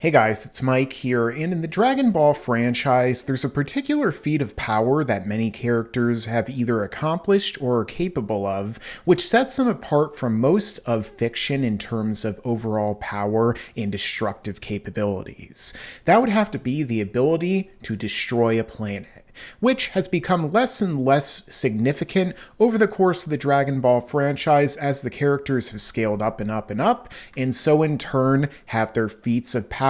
Hey guys, it's Mike here, and in the Dragon Ball franchise, there's a particular feat of power that many characters have either accomplished or are capable of, which sets them apart from most of fiction in terms of overall power and destructive capabilities. That would have to be the ability to destroy a planet, which has become less and less significant over the course of the Dragon Ball franchise as the characters have scaled up and up and up, and so in turn have their feats of power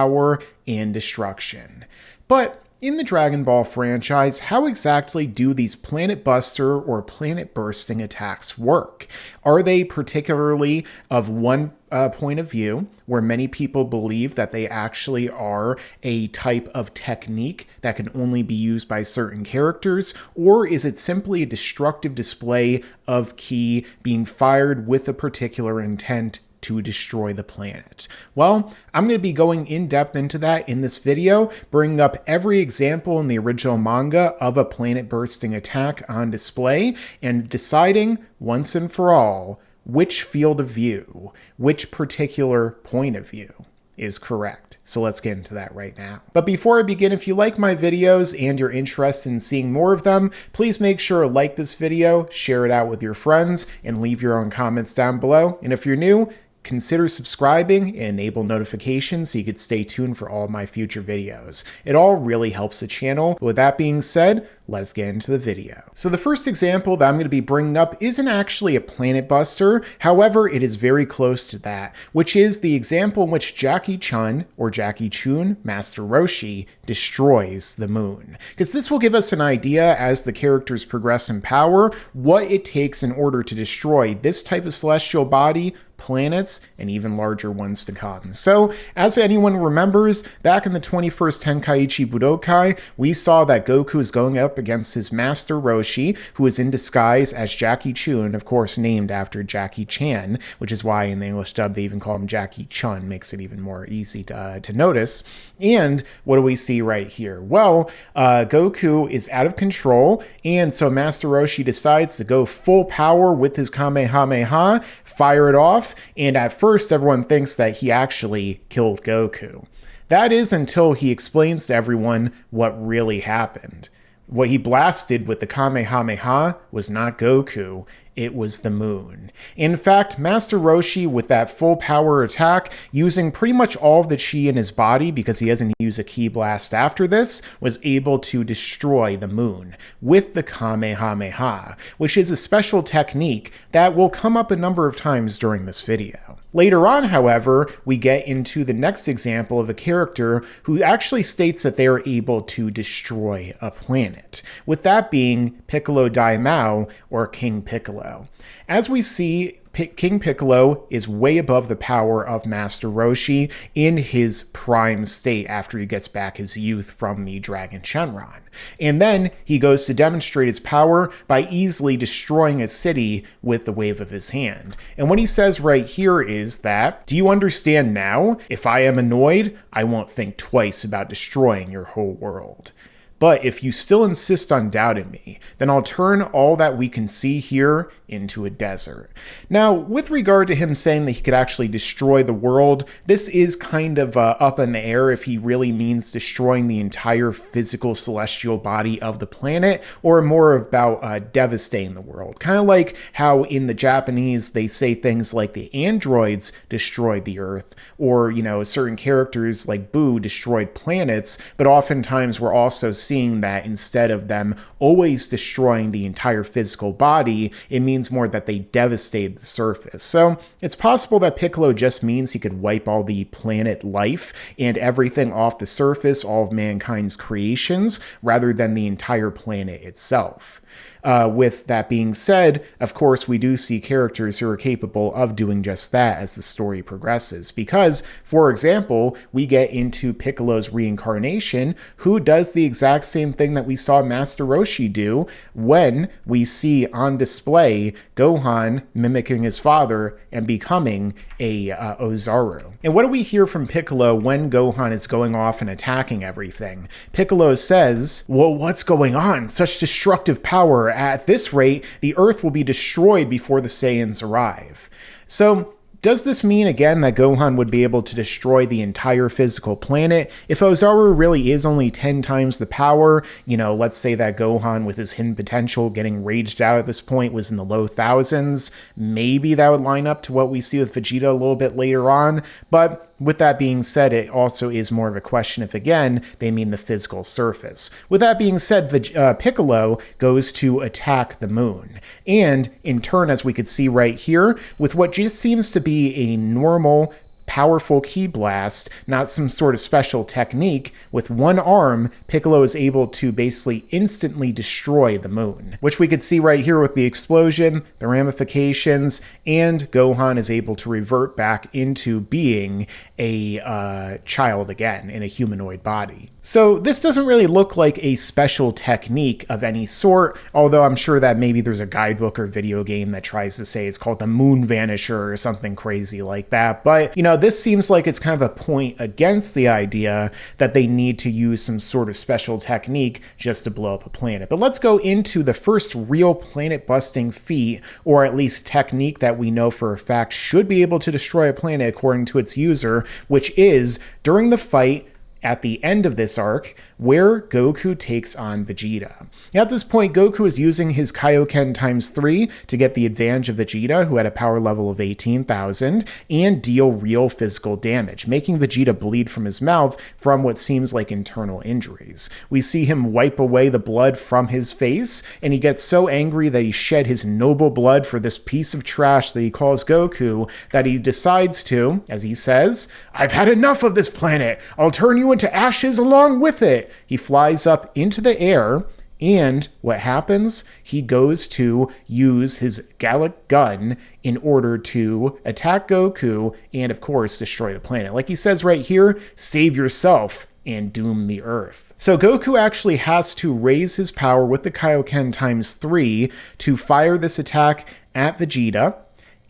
and destruction. But in the Dragon Ball franchise, how exactly do these planet buster or planet bursting attacks work? Are they particularly of one point of view, where many people believe that they actually are a type of technique that can only be used by certain characters, or is it simply a destructive display of ki being fired with a particular intent to destroy the planet? Well, I'm going to be going in depth into that in this video, bringing up every example in the original manga of a planet bursting attack on display, and deciding once and for all which field of view, which particular point of view is correct. So let's get into that right now. But before I begin, if you like my videos and you're interested in seeing more of them, please make sure to like this video, share it out with your friends, and leave your own comments down below. And if you're new, consider subscribing and enable notifications so you could stay tuned for all of my future videos. It all really helps the channel. With that being said, let's get into the video. So the first example that I'm going to be bringing up isn't actually a planet buster, however, it is very close to that, which is the example in which Jackie Chun, or Jackie Chun, Master Roshi, destroys the moon. Because this will give us an idea as the characters progress in power, what it takes in order to destroy this type of celestial body, planets, and even larger ones to come. So, as anyone remembers, back in the 21st Tenkaichi Budokai, we saw that Goku is going up against his master Roshi, who is in disguise as Jackie Chun, of course named after Jackie Chan, which is why in the English dub they even call him Jackie Chun, makes it even more easy to notice. And what do we see right here? Well, Goku is out of control, and so Master Roshi decides to go full power with his Kamehameha, fire it off, and at first everyone thinks that he actually killed Goku. That is until he explains to everyone what really happened. What he blasted with the Kamehameha was not Goku, it was the moon. In fact, Master Roshi, with that full power attack, using pretty much all of the chi in his body because he doesn't use a ki blast after this, was able to destroy the moon with the Kamehameha, which is a special technique that will come up a number of times during this video. Later on, however, we get into the next example of a character who actually states that they are able to destroy a planet, with that being Piccolo Daimao, or King Piccolo. As we see, King Piccolo is way above the power of Master Roshi in his prime state after he gets back his youth from the Dragon Shenron. And then he goes to demonstrate his power by easily destroying a city with the wave of his hand. And what he says right here is that, "Do you understand now? If I am annoyed, I won't think twice about destroying your whole world. But if you still insist on doubting me, then I'll turn all that we can see here into a desert." Now, with regard to him saying that he could actually destroy the world, this is kind of up in the air if he really means destroying the entire physical celestial body of the planet, or more about devastating the world. Kind of like how in the Japanese they say things like the androids destroyed the Earth, or, you know, certain characters like Boo destroyed planets, but oftentimes we're also seeing that instead of them always destroying the entire physical body, it means more that they devastated the surface. So it's possible that Piccolo just means he could wipe all the planet life and everything off the surface, all of mankind's creations, rather than the entire planet itself. With that being said, of course, we do see characters who are capable of doing just that as the story progresses. Because, for example, we get into Piccolo's reincarnation, who does the exact same thing that we saw Master Roshi do when we see on display Gohan mimicking his father and becoming a Ozaru. And what do we hear from Piccolo when Gohan is going off and attacking everything? Piccolo says, "Well, what's going on? Such destructive power. At this rate, the Earth will be destroyed before the Saiyans arrive." So Does this mean, again, that Gohan would be able to destroy the entire physical planet? If Ozaru really is only 10 times the power, let's say that Gohan, with his hidden potential getting raged out at this point, was in the low thousands, maybe that would line up to what we see with Vegeta a little bit later on. But with that being said, it also is more of a question if, again, they mean the physical surface. With that being said, Piccolo goes to attack the moon. And in turn, as we could see right here, with what just seems to be a normal powerful ki blast, not some sort of special technique, with one arm, Piccolo is able to basically instantly destroy the moon, which we could see right here with the explosion, the ramifications, and Gohan is able to revert back into being a child again in a humanoid body. So this doesn't really look like a special technique of any sort, although I'm sure that maybe there's a guidebook or video game that tries to say it's called the Moon Vanisher or something crazy like that. But, this seems like it's kind of a point against the idea that they need to use some sort of special technique just to blow up a planet. But let's go into the first real planet-busting feat, or at least technique that we know for a fact should be able to destroy a planet according to its user, which is during the fight at the end of this arc, where Goku takes on Vegeta. Now, at this point, Goku is using his Kaioken times 3 to get the advantage of Vegeta, who had a power level of 18,000, and deal real physical damage, making Vegeta bleed from his mouth from what seems like internal injuries. We see him wipe away the blood from his face, and he gets so angry that he shed his noble blood for this piece of trash that he calls Goku, that he decides to, as he says, "I've had enough of this planet. I'll turn you into ashes along with it." He flies up into the air, and what happens? He goes to use his Gallic gun in order to attack Goku and, of course, destroy the planet. Like he says right here, save yourself and doom the Earth. So Goku actually has to raise his power with the Kaioken times 3 to fire this attack at Vegeta,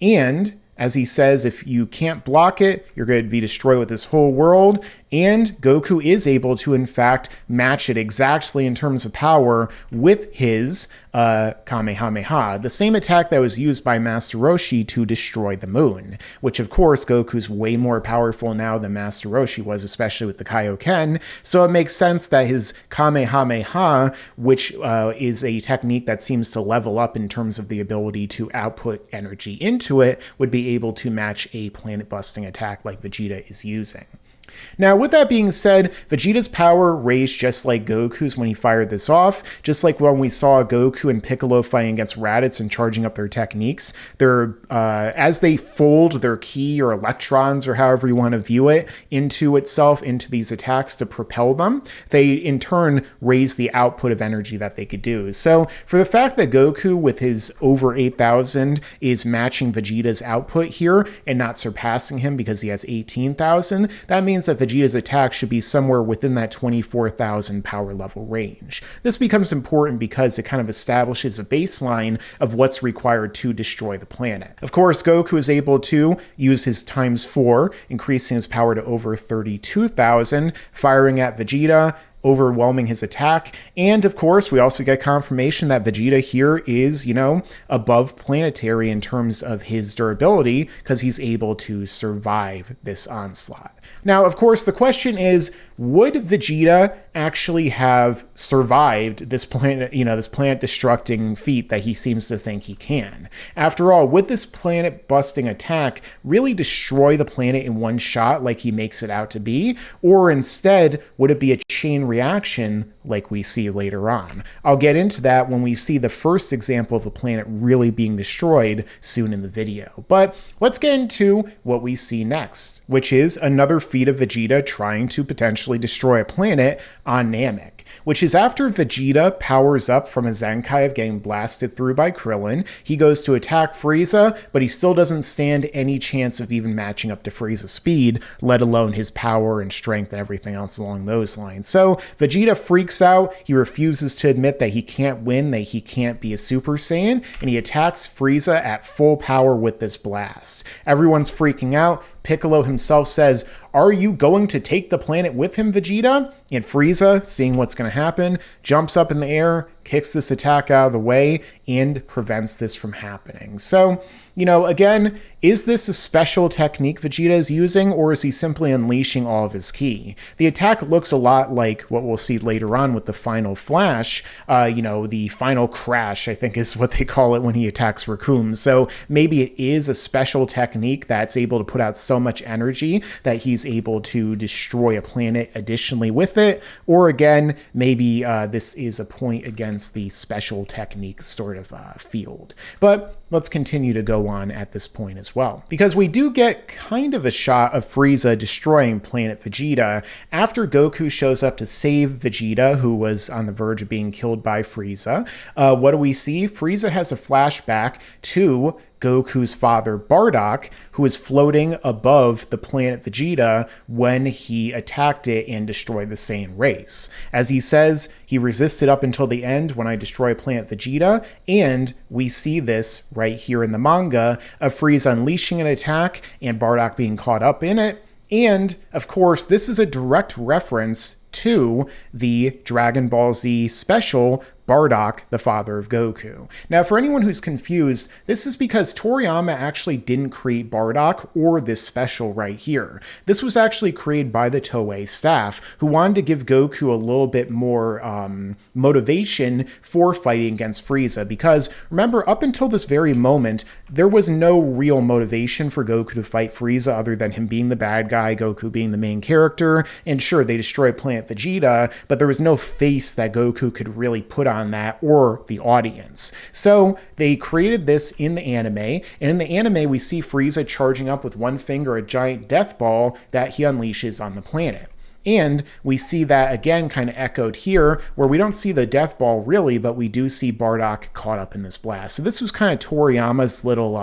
and as he says, if you can't block it, you're going to be destroyed with this whole world. And Goku is able to, in fact, match it exactly in terms of power with his Kamehameha, the same attack that was used by Master Roshi to destroy the moon, which, of course, Goku's way more powerful now than Master Roshi was, especially with the Kaioken. So it makes sense that his Kamehameha, which is a technique that seems to level up in terms of the ability to output energy into it, would be able to match a planet-busting attack like Vegeta is using. Now, with that being said, Vegeta's power raised just like Goku's when he fired this off, just like when we saw Goku and Piccolo fighting against Raditz and charging up their techniques. As they fold their ki or electrons, or however you want to view it, into these attacks to propel them, they in turn raise the output of energy that they could do. So for the fact that Goku, with his over 8,000, is matching Vegeta's output here and not surpassing him because he has 18,000, that means that Vegeta's attack should be somewhere within that 24,000 power level range. This becomes important because it kind of establishes a baseline of what's required to destroy the planet. Of course, Goku is able to use his times 4, increasing his power to over 32,000, firing at Vegeta, overwhelming his attack. And of course, we also get confirmation that Vegeta here is, above planetary in terms of his durability, because he's able to survive this onslaught. Now, of course, the question is, would Vegeta actually have survived this planet, this planet-destructing feat that he seems to think he can? After all, would this planet-busting attack really destroy the planet in one shot like he makes it out to be? Or instead, would it be a chain reaction like we see later on? I'll get into that when we see the first example of a planet really being destroyed soon in the video. But let's get into what we see next, which is another feat of Vegeta trying to potentially destroy a planet on Namek, which is after Vegeta powers up from a Zenkai of getting blasted through by Krillin. He goes to attack Frieza, but he still doesn't stand any chance of even matching up to Frieza's speed, let alone his power and strength and everything else along those lines. So Vegeta freaks out. He refuses to admit that he can't win, that he can't be a Super Saiyan, and he attacks Frieza at full power with this blast. Everyone's freaking out. Piccolo himself says, Are you going to take the planet with him, Vegeta? And Frieza, seeing what's going to happen, jumps up in the air, kicks this attack out of the way, and prevents this from happening. So, again, is this a special technique Vegeta is using, or is he simply unleashing all of his ki? The attack looks a lot like what we'll see later on with the final flash, the final crash, I think is what they call it when he attacks Raccoon. So maybe it is a special technique that's able to put out so much energy that he's able to destroy a planet additionally with it, or again, maybe this is a point against the special technique sort of field. But let's continue to go on at this point as well, because we do get kind of a shot of Frieza destroying Planet Vegeta after Goku shows up to save Vegeta, who was on the verge of being killed by Frieza. What do we see? Frieza has a flashback to Goku's father, Bardock, who is floating above the planet Vegeta when he attacked it and destroyed the Saiyan race. As he says, he resisted up until the end when I destroy planet Vegeta, and we see this right here in the manga of Frieza unleashing an attack and Bardock being caught up in it. And, of course, this is a direct reference to the Dragon Ball Z special Bardock, the father of Goku. Now, for anyone who's confused, this is because Toriyama actually didn't create Bardock or this special right here. This was actually created by the Toei staff, who wanted to give Goku a little bit more motivation for fighting against Frieza, because remember, up until this very moment, there was no real motivation for Goku to fight Frieza other than him being the bad guy, Goku being the main character, and sure, they destroyed Planet Vegeta, but there was no face that Goku could really put on that or the audience. So they created this in the anime, and in the anime we see Frieza charging up with one finger a giant death ball that he unleashes on the planet. And we see that again kind of echoed here, where we don't see the death ball really, but we do see Bardock caught up in this blast. So this was kind of Toriyama's little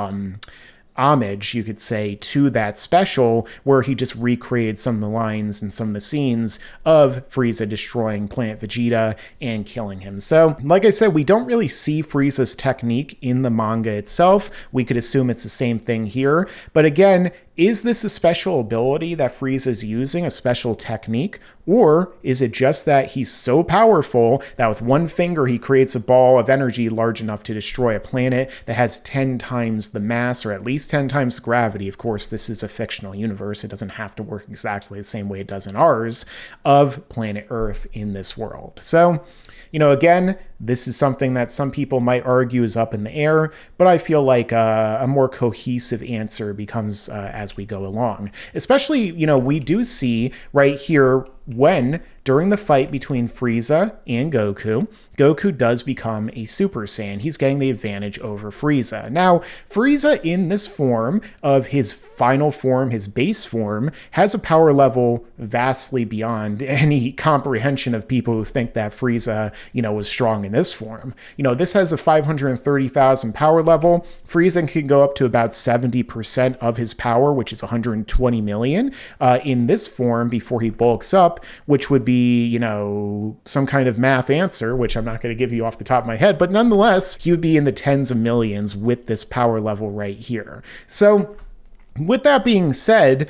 homage, you could say, to that special, where he just recreated some of the lines and some of the scenes of Frieza destroying Planet Vegeta and killing him. So, like I said, we don't really see Frieza's technique in the manga itself. We could assume it's the same thing here. But again, is this a special ability that Frieza is using, a special technique? Or is it just that he's so powerful that with one finger he creates a ball of energy large enough to destroy a planet that has 10 times the mass, or at least 10 times the gravity? Of course, this is a fictional universe. It doesn't have to work exactly the same way it does in ours, of planet Earth in this world. So, again, this is something that some people might argue is up in the air, but I feel like a more cohesive answer becomes as we go along. Especially, we do see right here when, during the fight between Frieza and Goku, Goku does become a Super Saiyan. He's getting the advantage over Frieza. Now, Frieza in this form of his final form, his base form, has a power level vastly beyond any comprehension of people who think that Frieza, was strong in this form. This has a 530,000 power level. Frieza can go up to about 70% of his power, which is 120 million, in this form before he bulks up, which would be, some kind of math answer, which I'm not going to give you off the top of my head, but nonetheless, he would be in the tens of millions with this power level right here. So, with that being said,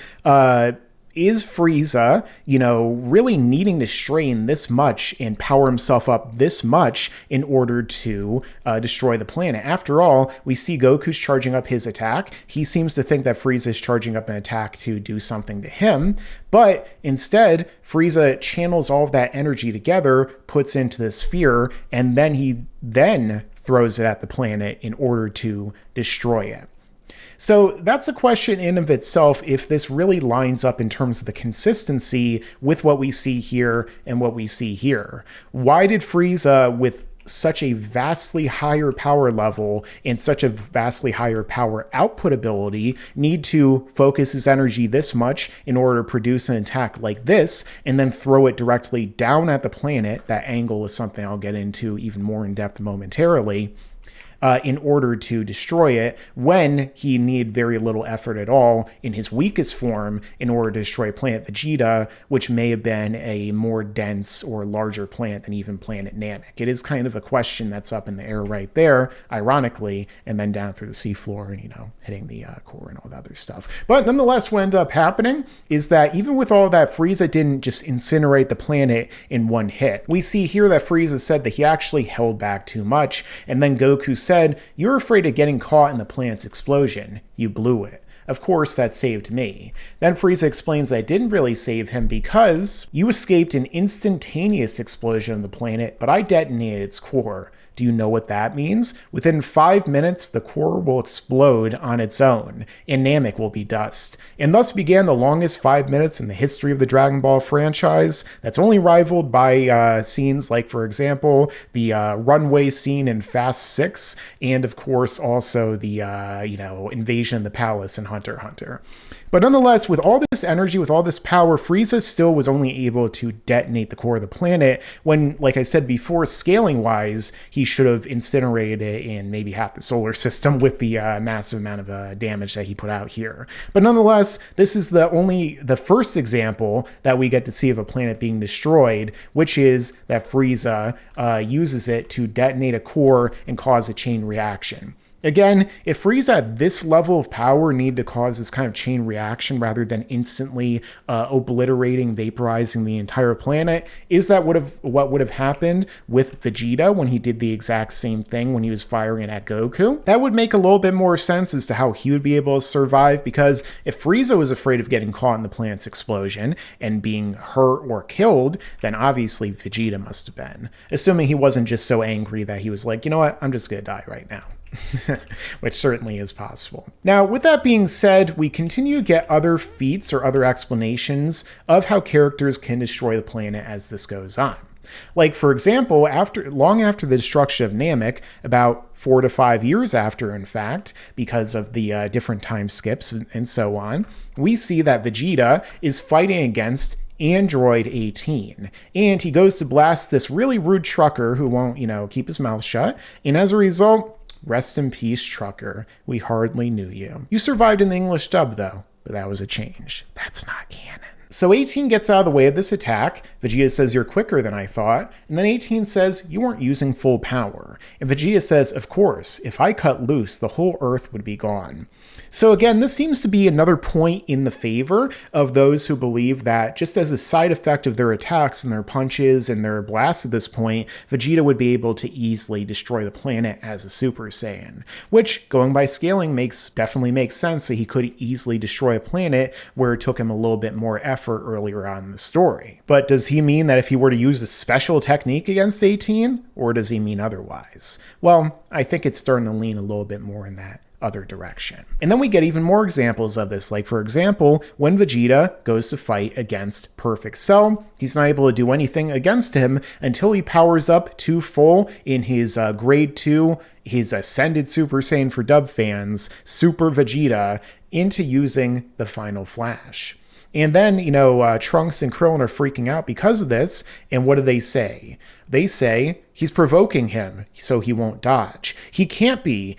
is Frieza, really needing to strain this much and power himself up this much in order to destroy the planet? After all, we see Goku's charging up his attack. He seems to think that Frieza is charging up an attack to do something to him, but instead, Frieza channels all of that energy together, puts into the sphere, and then he throws it at the planet in order to destroy it. So that's a question in of itself, if this really lines up in terms of the consistency with what we see here and what we see here. Why did Frieza, with such a vastly higher power level and such a vastly higher power output ability, need to focus his energy this much in order to produce an attack like this and then throw it directly down at the planet? That angle is something I'll get into even more in depth momentarily. in order to destroy it, when he needed very little effort at all in his weakest form in order to destroy planet Vegeta, which may have been a more dense or larger planet than even planet Namek. It is kind of a question that's up in the air right there, ironically, and then down through the seafloor and, hitting the core and all the other stuff. But nonetheless, what ended up happening is that even with all that, Frieza didn't just incinerate the planet in one hit. We see here that Frieza said that he actually held back too much, and then Goku said, "You're afraid of getting caught in the planet's explosion. You blew it. Of course, that saved me." Then Frieza explains that it didn't really save him because you escaped an instantaneous explosion of the planet, but I detonated its core. Do you know what that means? Within 5 minutes, the core will explode on its own, and Namek will be dust. And thus began the longest 5 minutes in the history of the Dragon Ball franchise. That's only rivaled by scenes like, for example, the runway scene in Fast 6, and of course also the, invasion of the palace in Hunter x Hunter. But nonetheless, with all this energy, with all this power, Frieza still was only able to detonate the core of the planet when, like I said before, scaling-wise, he should have incinerated it in maybe half the solar system with the massive amount of damage that he put out here. But nonetheless, this is the first example that we get to see of a planet being destroyed, which is that Frieza uses it to detonate a core and cause a chain reaction. Again, if Frieza at this level of power needed to cause this kind of chain reaction rather than instantly obliterating, vaporizing the entire planet, is that what would have happened with Vegeta when he did the exact same thing when he was firing it at Goku? That would make a little bit more sense as to how he would be able to survive, because if Frieza was afraid of getting caught in the planet's explosion and being hurt or killed, then obviously Vegeta must have been. Assuming he wasn't just so angry that he was like, you know what, I'm just gonna die right now. Which certainly is possible. Now, with that being said, we continue to get other feats or other explanations of how characters can destroy the planet as this goes on. Like, for example, long after the destruction of Namek, about 4 to 5 years after, in fact, because of the different time skips and so on, we see that Vegeta is fighting against Android 18, and he goes to blast this really rude trucker who won't, keep his mouth shut, and as a result, rest in peace, trucker. We hardly knew you. You survived in the English dub, though, but that was a change. That's not canon. So 18 gets out of the way of this attack. Vegeta says, "You're quicker than I thought." And then 18 says, "You weren't using full power." And Vegeta says, "Of course, if I cut loose, the whole Earth would be gone." So again, this seems to be another point in the favor of those who believe that just as a side effect of their attacks and their punches and their blasts at this point, Vegeta would be able to easily destroy the planet as a Super Saiyan. Which, going by scaling, definitely makes sense that he could easily destroy a planet where it took him a little bit more effort earlier on in the story. But does he mean that if he were to use a special technique against 18? Or does he mean otherwise? Well, I think it's starting to lean a little bit more in that other direction. And then we get even more examples of this, like for example, when Vegeta goes to fight against Perfect Cell, he's not able to do anything against him until he powers up to full in his grade 2, his Ascended Super Saiyan for dub fans, Super Vegeta, into using the Final Flash. And then, Trunks and Krillin are freaking out because of this, and what do they say? They say he's provoking him so he won't dodge. He can't be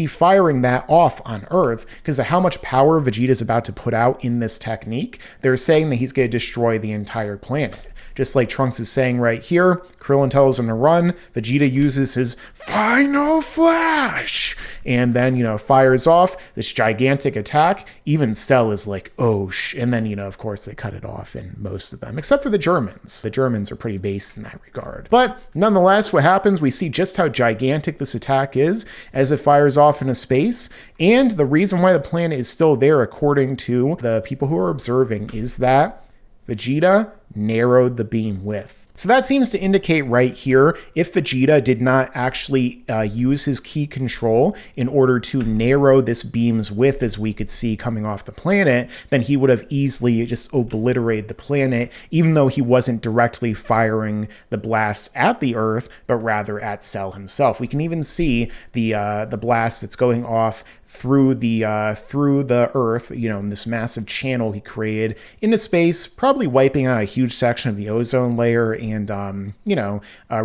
firing that off on Earth because of how much power Vegeta's about to put out in this technique. They're saying that he's going to destroy the entire planet. Just like Trunks is saying right here, Krillin tells him to run, Vegeta uses his Final Flash, and then, fires off this gigantic attack. Even Cell is like, oh, and then, of course, they cut it off in most of them, except for the Germans. The Germans are pretty based in that regard. But nonetheless, what happens, we see just how gigantic this attack is as it fires off into space, and the reason why the planet is still there, according to the people who are observing, is that Vegeta narrowed the beam width. So that seems to indicate right here, if Vegeta did not actually use his key control in order to narrow this beam's width, as we could see coming off the planet, then he would have easily just obliterated the planet, even though he wasn't directly firing the blast at the Earth, but rather at Cell himself. We can even see the blast that's going off through the Earth, in this massive channel he created into space, probably wiping out a huge huge section of the ozone layer and,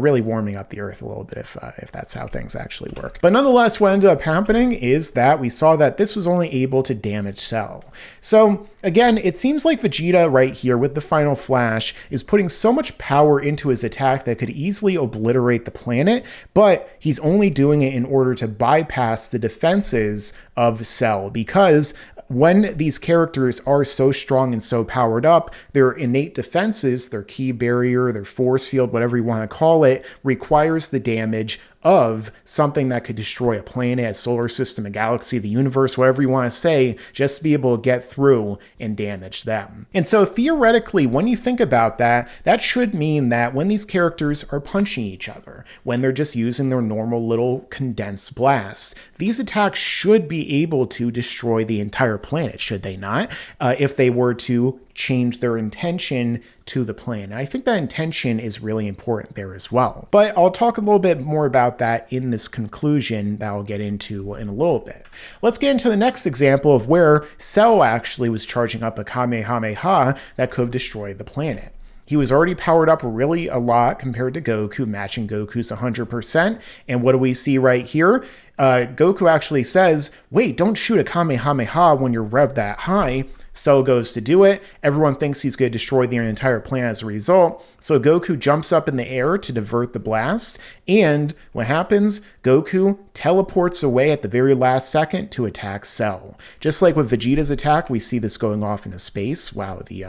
really warming up the Earth a little bit if that's how things actually work. But nonetheless, what ended up happening is that we saw that this was only able to damage Cell. So again, it seems like Vegeta right here with the final flash is putting so much power into his attack that could easily obliterate the planet, but he's only doing it in order to bypass the defenses of Cell, because when these characters are so strong and so powered up, their innate defenses, their ki barrier, their force field, whatever you want to call it, requires the damage of something that could destroy a planet, a solar system, a galaxy, the universe, whatever you want to say, just to be able to get through and damage them. And so theoretically, when you think about that, that should mean that when these characters are punching each other, when they're just using their normal little condensed blast, these attacks should be able to destroy the entire planet, should they not? If they were to change their intention to the planet. I think that intention is really important there as well. But I'll talk a little bit more about that in this conclusion that I'll get into in a little bit. Let's get into the next example of where Cell actually was charging up a Kamehameha that could have destroyed the planet. He was already powered up really a lot compared to Goku, matching Goku's 100%. And what do we see right here? Goku actually says, wait, don't shoot a Kamehameha when you're revved that high. Cell goes to do it. Everyone thinks he's going to destroy the entire planet as a result. So Goku jumps up in the air to divert the blast. And what happens? Goku teleports away at the very last second to attack Cell. Just like with Vegeta's attack, we see this going off into space. Wow, the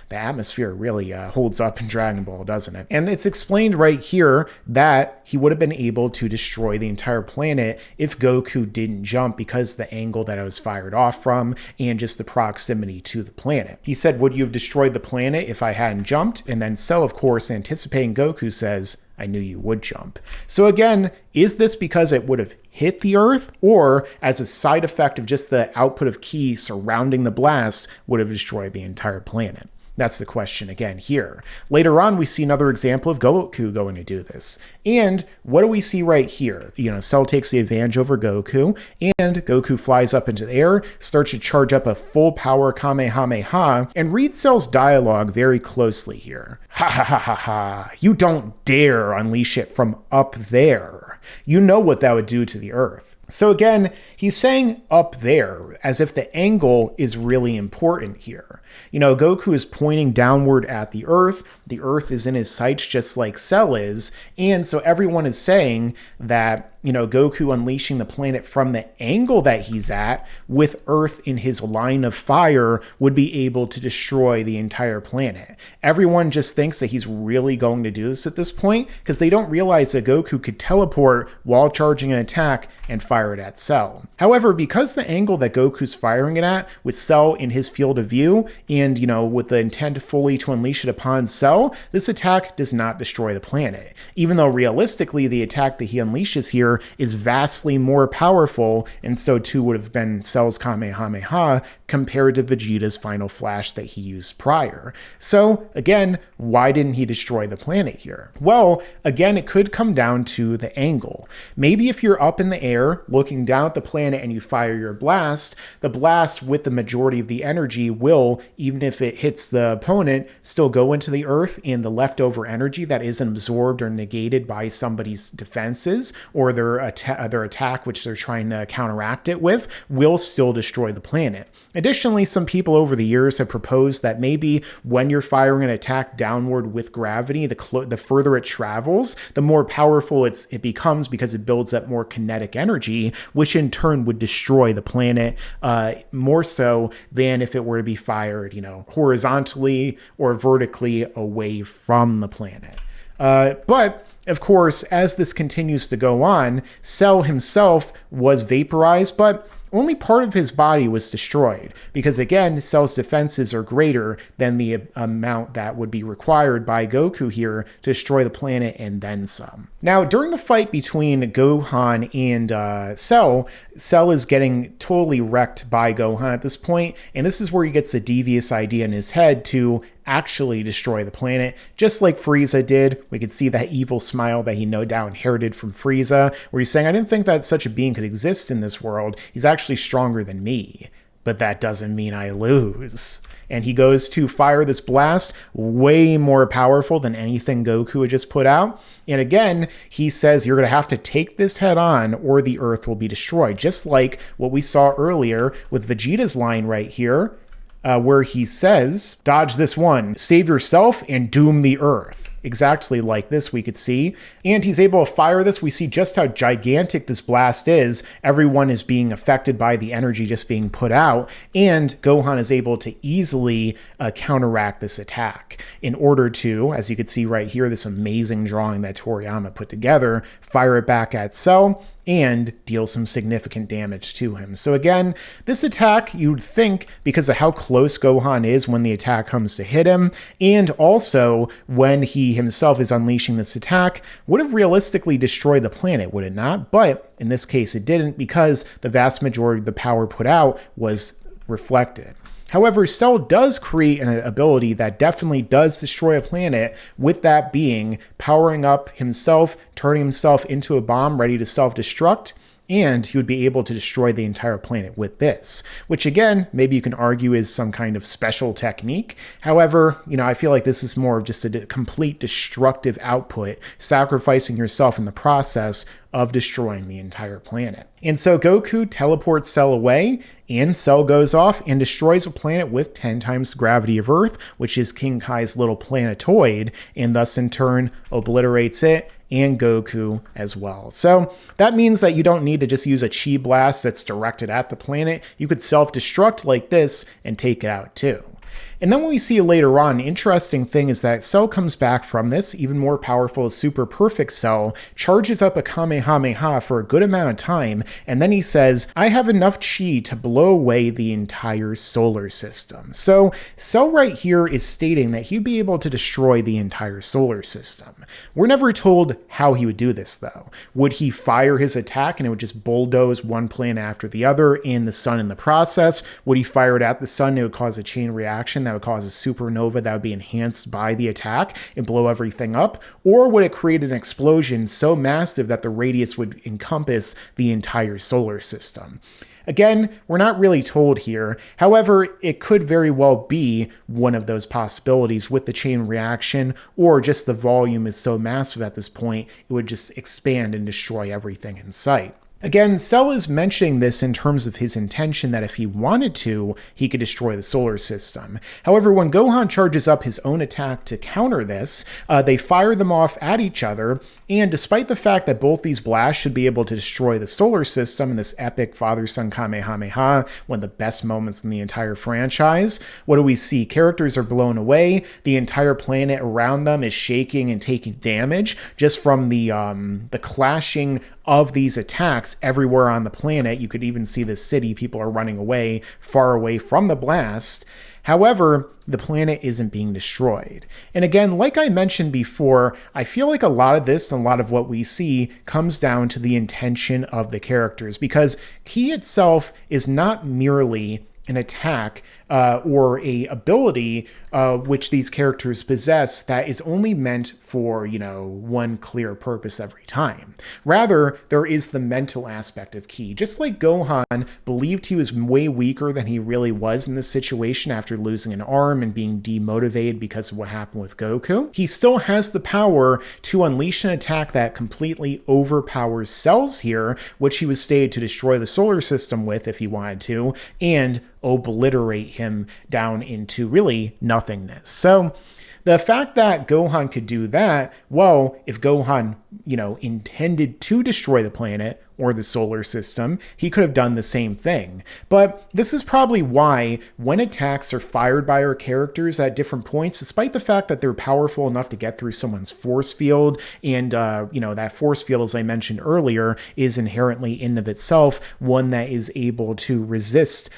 atmosphere really holds up in Dragon Ball, doesn't it? And it's explained right here that he would have been able to destroy the entire planet if Goku didn't jump, because the angle that it was fired off from and just the proximity to the planet. He said, would you have destroyed the planet if I hadn't jumped? And then Cell, of course, anticipating Goku, says, I knew you would jump. So again, is this because it would have hit the Earth, or as a side effect of just the output of ki surrounding the blast would have destroyed the entire planet? That's the question again here. Later on, we see another example of Goku going to do this. And what do we see right here? Cell takes the advantage over Goku, and Goku flies up into the air, starts to charge up a full power Kamehameha, and read Cell's dialogue very closely here. Ha ha ha ha ha, you don't dare unleash it from up there. You know what that would do to the Earth. So again, he's saying up there as if the angle is really important here. Goku is pointing downward at the Earth. The Earth is in his sights just like Cell is. And so everyone is saying that, Goku unleashing the planet from the angle that he's at with Earth in his line of fire would be able to destroy the entire planet. Everyone just thinks that he's really going to do this at this point because they don't realize that Goku could teleport while charging an attack and fire it at Cell. However, because the angle that Goku's firing it at with Cell in his field of view and, with the intent fully to unleash it upon Cell, this attack does not destroy the planet. Even though realistically the attack that he unleashes here is vastly more powerful, and so too would have been Cell's Kamehameha compared to Vegeta's final flash that he used prior. So again, why didn't he destroy the planet here? Well, again, it could come down to the angle. Maybe if you're up in the air looking down at the planet and you fire your blast, the blast with the majority of the energy will, even if it hits the opponent, still go into the Earth, and the leftover energy that isn't absorbed or negated by somebody's defenses or their attack, which they're trying to counteract it with, will still destroy the planet. Additionally, some people over the years have proposed that maybe when you're firing an attack downward with gravity, the further it travels, the more powerful it becomes because it builds up more kinetic energy, which in turn would destroy the planet more so than if it were to be fired, horizontally or vertically away from the planet. But of course, as this continues to go on, Cell himself was vaporized, but only part of his body was destroyed, because again, Cell's defenses are greater than the amount that would be required by Goku here to destroy the planet and then some. Now, during the fight between Gohan and Cell is getting totally wrecked by Gohan at this point, and this is where he gets the devious idea in his head to actually destroy the planet, just like Frieza did. We could see that evil smile that he no doubt inherited from Frieza, where he's saying, I didn't think that such a being could exist in this world. He's actually stronger than me, but that doesn't mean I lose. And he goes to fire this blast, way more powerful than anything Goku had just put out. And again, he says you're going to have to take this head on or the Earth will be destroyed. Just like what we saw earlier with Vegeta's line right here, where he says, dodge this one, save yourself and doom the Earth. Exactly like this, we could see. And he's able to fire this. We see just how gigantic this blast is. Everyone is being affected by the energy just being put out. And Gohan is able to easily counteract this attack in order to, as you could see right here, this amazing drawing that Toriyama put together, fire it back at Cell and deal some significant damage to him. So again, this attack, you'd think, because of how close Gohan is when the attack comes to hit him, and also when he himself is unleashing this attack, would have realistically destroyed the planet, would it not? But in this case, it didn't, because the vast majority of the power put out was reflected. However, Cell does create an ability that definitely does destroy a planet, with that being powering up himself, turning himself into a bomb ready to self-destruct, and he would be able to destroy the entire planet with this, which again, maybe you can argue is some kind of special technique. However, I feel like this is more of just a complete destructive output, sacrificing yourself in the process of destroying the entire planet. And so Goku teleports Cell away, and Cell goes off and destroys a planet with 10 times the gravity of Earth, which is King Kai's little planetoid, and thus in turn obliterates it and Goku as well. So that means that you don't need to just use a chi blast that's directed at the planet. You could self-destruct like this and take it out too. And then when we see later on, an interesting thing is that Cell comes back from this, even more powerful as Super Perfect Cell, charges up a Kamehameha for a good amount of time, and then he says, I have enough chi to blow away the entire solar system. So Cell right here is stating that he'd be able to destroy the entire solar system. We're never told how he would do this though. Would he fire his attack and it would just bulldoze one planet after the other and the sun in the process? Would he fire it at the sun and it would cause a chain reaction that would cause a supernova that would be enhanced by the attack and blow everything up? Or would it create an explosion so massive that the radius would encompass the entire solar system? Again, we're not really told here. However, it could very well be one of those possibilities with the chain reaction, or just the volume is so massive at this point, it would just expand and destroy everything in sight. Again, Cell is mentioning this in terms of his intention that if he wanted to, he could destroy the solar system. However, when Gohan charges up his own attack to counter this, they fire them off at each other, and despite the fact that both these blasts should be able to destroy the solar system in this epic father-son Kamehameha, one of the best moments in the entire franchise, what do we see? Characters are blown away, the entire planet around them is shaking and taking damage just from the clashing of these attacks everywhere on the planet. You could even see the city, people are running away, far away from the blast. However, the planet isn't being destroyed. And again, like I mentioned before, I feel like a lot of this and a lot of what we see comes down to the intention of the characters, because Ki itself is not merely an attack or a ability which these characters possess that is only meant for, one clear purpose every time. Rather, there is the mental aspect of Ki. Just like Gohan believed he was way weaker than he really was in this situation after losing an arm and being demotivated because of what happened with Goku, he still has the power to unleash an attack that completely overpowers Cells here, which he was stated to destroy the solar system with if he wanted to, and obliterate him down into really nothingness. So the fact that Gohan could do that, well, if Gohan, intended to destroy the planet or the solar system, he could have done the same thing. But this is probably why when attacks are fired by our characters at different points, despite the fact that they're powerful enough to get through someone's force field, and that force field, as I mentioned earlier, is inherently in of itself one that is able to resist,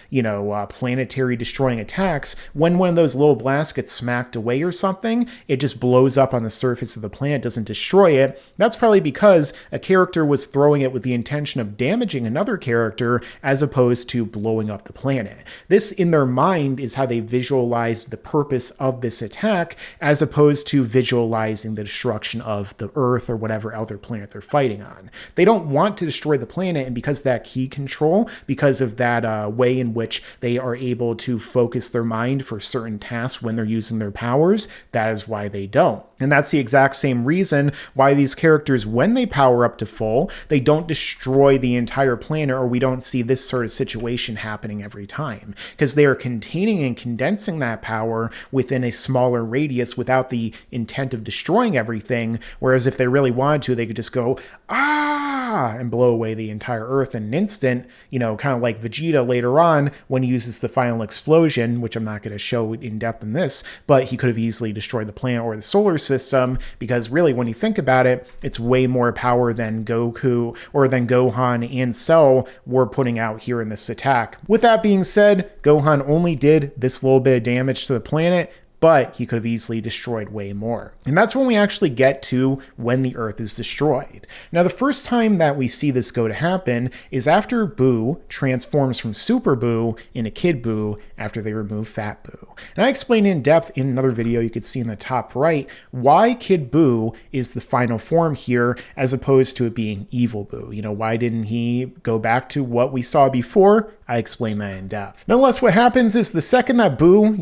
planetary destroying attacks. When one of those little blasts gets smacked away or something, it just blows up on the surface of the planet, doesn't destroy it. That's probably because a character was throwing it with the intention of damaging another character as opposed to blowing up the planet. This, in their mind, is how they visualize the purpose of this attack, as opposed to visualizing the destruction of the Earth or whatever other planet they're fighting on. They don't want to destroy the planet, and because of that key control, because of that way in which they are able to focus their mind for certain tasks when they're using their powers, that is why they don't. And that's the exact same reason why these characters, when they power up to full, they don't destroy the entire planet, or we don't see this sort of situation happening every time, because they are containing and condensing that power within a smaller radius without the intent of destroying everything. Whereas if they really wanted to, they could just go, and blow away the entire Earth in an instant, kind of like Vegeta later on when he uses the final explosion, which I'm not going to show in depth in this, but he could have easily destroyed the planet or the solar system, because really, when you think about it, it's way more power than Goku or than Gohan and Cell were putting out here in this attack. With that being said, Gohan only did this little bit of damage to the planet, but he could have easily destroyed way more. And that's when we actually get to when the Earth is destroyed. Now, the first time that we see this go to happen is after Boo transforms from Super Boo into Kid Boo after they remove Fat Boo. And I explained in depth in another video you could see in the top right why Kid Boo is the final form here as opposed to it being Evil Boo. Why didn't he go back to what we saw before? I explained that in depth. Nonetheless, what happens is the second that Boo,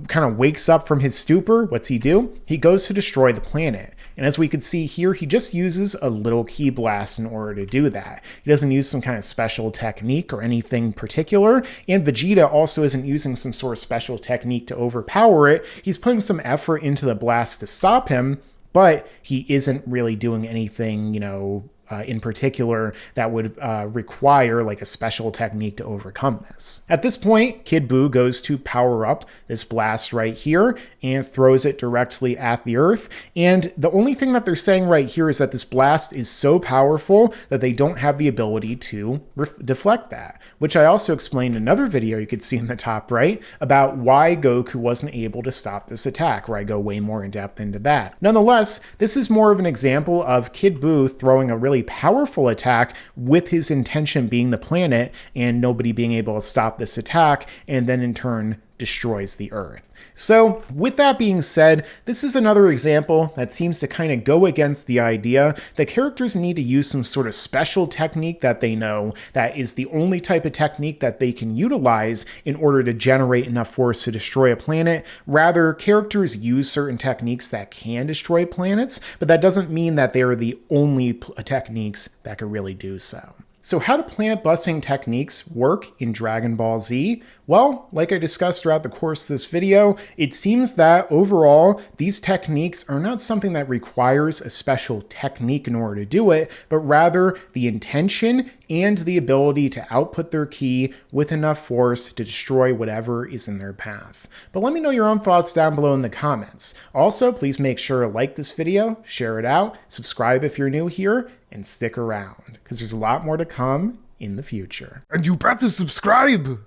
kind of wakes up from his stupor, what's he do? He goes to destroy the planet. And as we can see here, he just uses a little ki blast in order to do that. He doesn't use some kind of special technique or anything particular. And Vegeta also isn't using some sort of special technique to overpower it. He's putting some effort into the blast to stop him, but he isn't really doing anything, in particular that would require like a special technique to overcome this. At this point, Kid Boo goes to power up this blast right here and throws it directly at the Earth. And the only thing that they're saying right here is that this blast is so powerful that they don't have the ability to deflect that, which I also explained in another video you could see in the top right about why Goku wasn't able to stop this attack, where I go way more in depth into that. Nonetheless, this is more of an example of Kid Boo throwing a really powerful attack with his intention being the planet and nobody being able to stop this attack, and then in turn destroys the Earth. So with that being said, this is another example that seems to kind of go against the idea that characters need to use some sort of special technique that they know that is the only type of technique that they can utilize in order to generate enough force to destroy a planet. Rather, characters use certain techniques that can destroy planets, but that doesn't mean that they are the only techniques that can really do so. So how do planet busting techniques work in Dragon Ball Z? Well, like I discussed throughout the course of this video, it seems that overall, these techniques are not something that requires a special technique in order to do it, but rather the intention and the ability to output their ki with enough force to destroy whatever is in their path. But let me know your own thoughts down below in the comments. Also, please make sure to like this video, share it out, subscribe if you're new here, and stick around, because there's a lot more to come in the future. And you better subscribe!